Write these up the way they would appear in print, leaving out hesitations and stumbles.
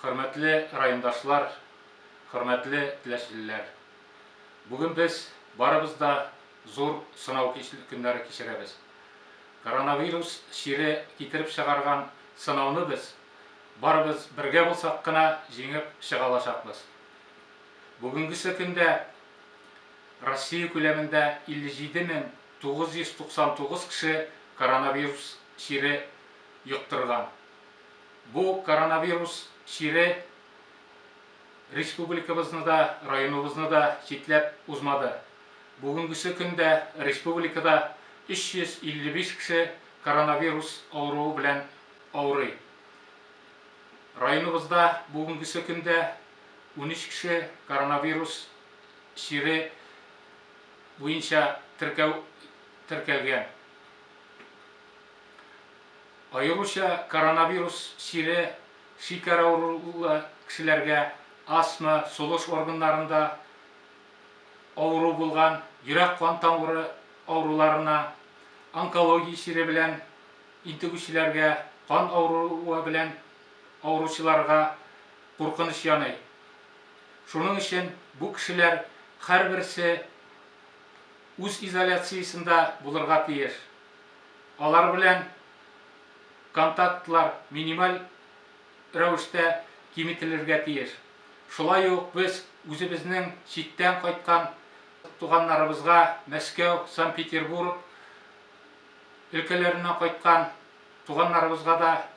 Hürmetli rayondaşlar, hürmetli tileşliler. Bugün biz barımızda zor sınav günleri geçiremiz. Koronavirus şiri getirip çıkargan sınavını biz barımız birge bulsak kına jеңip çıgalaşakmız. Bugünkü günde Россия köleminde 57.999 kişi koronavirus şiri yuktırgan. Bu koronavirus şiri Respublikamızны da, rayonumuzны da çetlep uzmadı. Bugünkü günde Respublikada 355 kişi koronavirus auruğu bilen auruy. Rayonumuzda bugünkü günde 13 kişi koronavirus şiri boyunca tіркелген. Ayrıca koronavirus şiri şeker aurulu kişilerge asma, soluş organlarında auru bulgan, yürek kan tamırı aurularına, onkoloji şiri bilen intügüçilerge, kan auruğu bilen auruçularga korkunç yanay. Şunun için bu kişiler her birisi öz izolasyasında bulurga tiyir. Alar bilen kontaktlar minimal rəvişte kimitilirge tiyir. Şulay yok biz özümüzün çitten kaytkan tuğanlarımızga Moskva, Sankt-Peterburg ülkelerinden kaytkan tuğanlarımızga da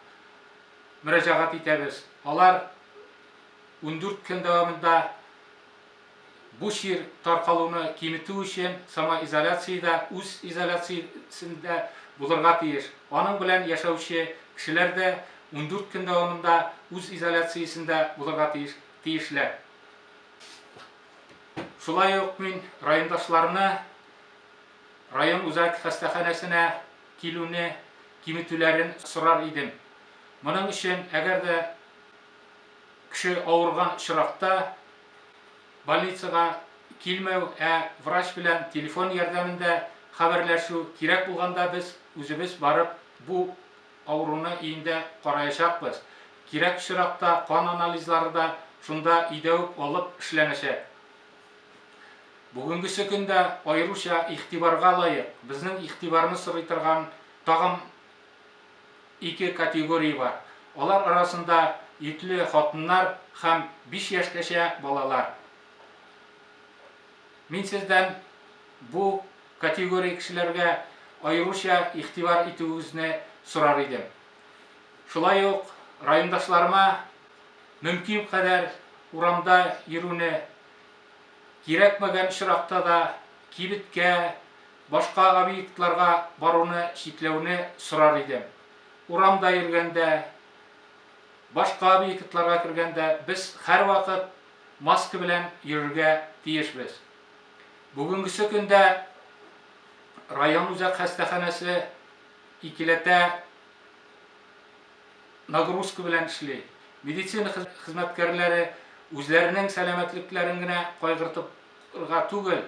müracaat etemiz. Alar 14 gün devamında bu şir tarkalığını kimitu için samoizolasyada, öz izolasyasında bulurga tiyir. Onun bilen yaşauşu kişiler de 14 gün devamında öz izolasyasında bulurga tiyişler. Şulay yok min rayondaşlarını rayon uzak hastahanesine kiluni kimitülerin sorar idim. Bunun için eğer de kişi ağırgan şırakta больницаға келмеу, врач bilen telefon yardımında haberleşu gerek bulganda biz özümüz barıp bu aurunu iyinde karayacakbız. Gerek şırakta kan analizleri da şunda idevip olup işlenecek. Bugünkü günde ayrıca ihtibarga layık, bizning ihtibarını sırıtırgan tağım iki kategoriya var. Onlar arasında yüklü hatunlar hem 5 yaşgacha balalar. Min sizden bu kategoriya kişilerge ayrıca ihtibar etüğünüzni sorar idim. Şulay yok rayondaşlarıma mümkün kadar uramda yürüne, gerekmegen şırakta da kibitke, başka obyektlarga baruны çeklewini sorar idim. Uramda yürgende, başka obyektlarga kirgende biz her vakit maske bilen yürürge tiyişbiz. Bugünkü günde rayon uzak hastahanesi ikilete nagruska bilen işli. Meditsina hizmetkarları özlerinin selametliklerini kaygırtırga tugul,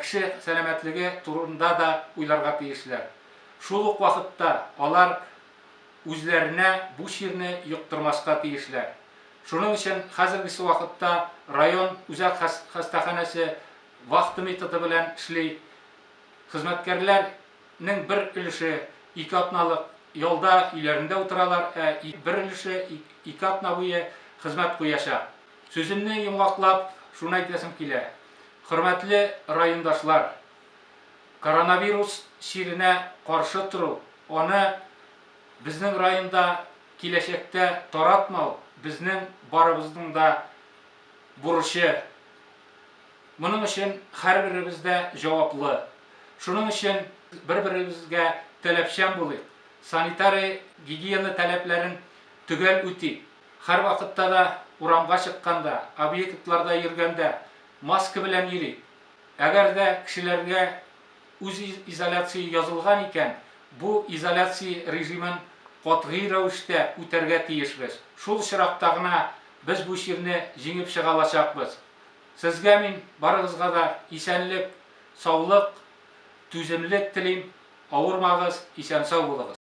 kişi selametligi turunda da uylarga tiyişler. Şuluk vakitta alar özlerine bu şirini yuktırmaska tiyişler. Şunun için hazırgısı vakitta rayon uzak hastahanesi vakti metodu bilen işley. Hizmetkarlarning bir ülüşü 2 atnalık yolda ilerinde oturalar, bir ülüşü 2 atna boyu hizmet koyuşa. Sözümni yumgaqlap şunu aytasım kile. Hürmetli rayondaşlar, koronavirus şirine karşı turu, onu bizning rayonda kelешекte taratmau, bizning barımızın da buruşu. Bunun için her birimizde cevaplı. Şunun için bir-birimizge talepşen bulayık. Sanitari gigiyena taleplerin tügel üti. Her vakitte da uramga çıkkanda, obyektlarda yürgende maske bilen yürü. Eğer de kişilerge öz izolasyası yazılgan iken, bu izolasya rejimin qatgı rəvişte üterge tiyişbiz. Şul şıraktagına biz bu şirini jеңip çıgalaşakbız. Sizge min barıgızga da isenlik, sağlık, tüzümlük tileyim. Avurmağız, isen sağ bulunuz.